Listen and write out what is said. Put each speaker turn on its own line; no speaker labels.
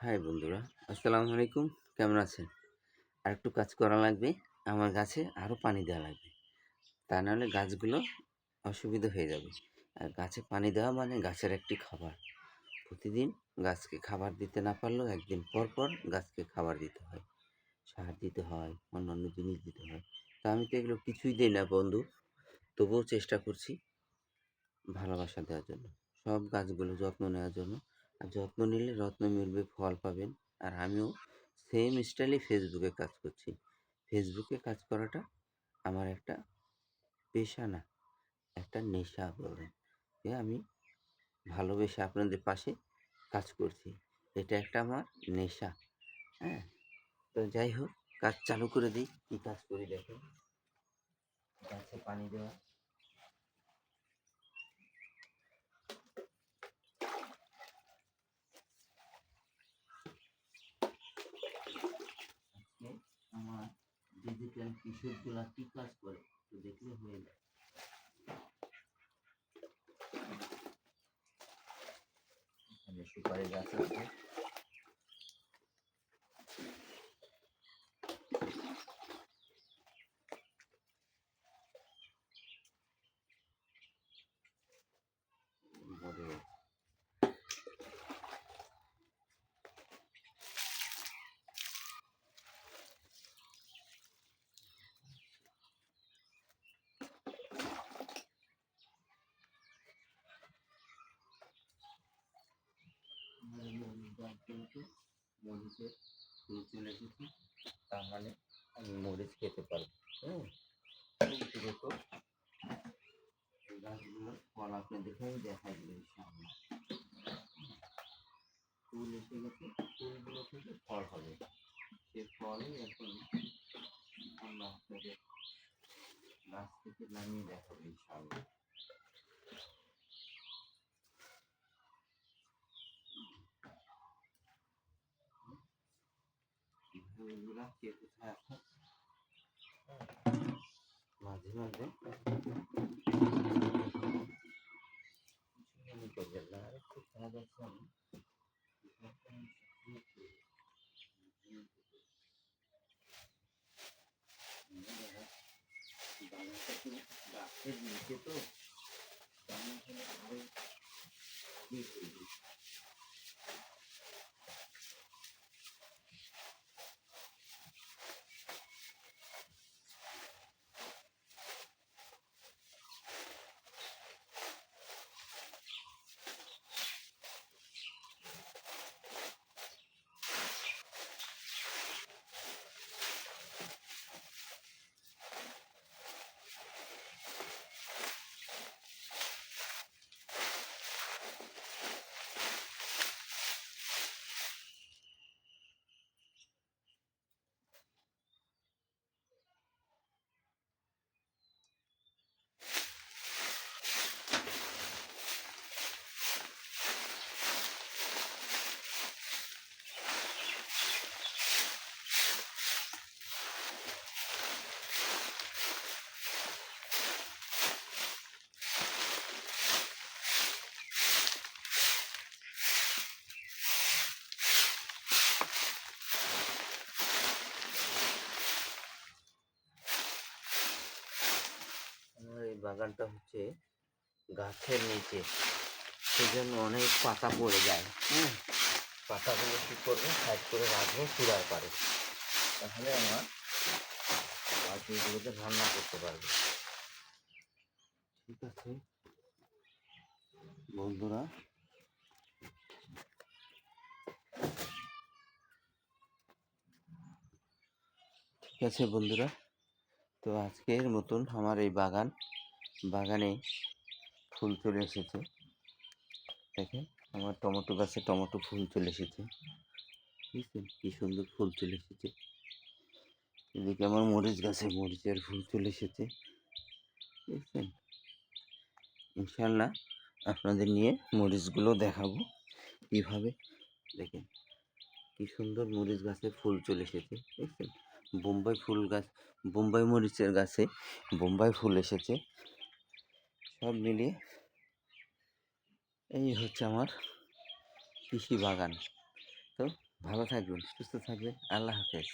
High বন্ধুরা, আসসালামু আলাইকুম। কেমন আছেন? আর একটু কাজ করা লাগবে। আমার গাছে আরও পানি দেওয়া লাগবে। তা নাহলে গাছগুলো অসুবিধা হয়ে যাবে। আর গাছে পানি দেওয়া মানে গাছের একটি খাবার। প্রতিদিন গাছকে খাবার দিতে না পারলেও একদিন পর পর গাছকে খাবার দিতে হয়। সার দিতে হয়, অন্যান্য জিনিস দিতে হয়। তা আমি তো এগুলো কিছুই দিই না বন্ধু। তবুও চেষ্টা করছি ভালোবাসা দেওয়ার জন্য। সব গাছগুলো যত্ন নেওয়ার জন্য। আর যত্ন নিলে রত্ন মিলবে, ফল পাবেন। আর আমিও সেম স্টাইলে ফেসবুকে কাজ করছি। ফেসবুকে কাজ করাটা আমার একটা পেশা না, একটা নেশা বলেন। যে আমি ভালোবেসে আপনাদের পাশে কাজ করছি। এটা একটা আমার নেশা। হ্যাঁ? তো যাই হোক, কাজ চালু করে দিই। কী কাজ করি দেখেন। গাছে পানি দেওয়া। আজকে আমার ডিজিটাল কিশোরগুলা কী কাজ করে একটু দেখলে হয়ে যায়। এখানে সুপারি গাছ আছে। ভরে মরিচ গাছ কিন্তু মরিচের ফুল চলে এসেছে, তার মানে আমি মরিচ খেতে পারবো। হ্যাঁ, খুব দ্রুত এই গাছগুলোর ফল আপনাদেরকে আমি দেখাই দেবো ইনশাআল্লাহ। ফুল এসে গেছে, ফুলগুলো থেকে ফল হবে। সে ফলই এখন আমরা আপনাদের গাছ থেকে নামিয়ে দেখাবো ইনশাআল্লাহ। ফুলগুলা কে কোথায় আছে মাঝে মাঝে মনে করবেন না, একটু কাজ আছে। আমি গাছের নিচে তো আমার এই বাগানটা হচ্ছে গাছের নিচে, সেজন্য অনেক পাতা পড়ে যায়। হ্যাঁ, পাতাগুলো কী করবো, সাইড করে রাখবো চূড়ার পারে, তাহলে আমার পাখিগুলোকে রান্না করতে পারবে। ঠিক আছে বন্ধুরা, ঠিক আছে বন্ধুরা, তো আজকের মতন আমার এই বাগানে ফুল চলে এসেছে। দেখেন আমার টমেটো গাছে টমেটো ফুল চলে এসেছে, বুঝছেন কি সুন্দর ফুল চলে এসেছে। এদিকে আমার মরিচ গাছে মরিচের ফুল চলে এসেছে, বুঝছেন। ইনশাল্লাহ আপনাদের নিয়ে মরিচগুলো দেখাবো কীভাবে। দেখেন কি সুন্দর মরিচ গাছে ফুল চলে এসেছে, দেখছেন। বোম্বাই ফুল গাছ, বোম্বাই মরিচের গাছে বোম্বাই ফুল এসেছে। সব মিলিয়ে এই হচ্ছে আমার কৃষি বাগান। তো ভালো থাকবেন, সুস্থ থাকবেন। আল্লাহ হাফেজ।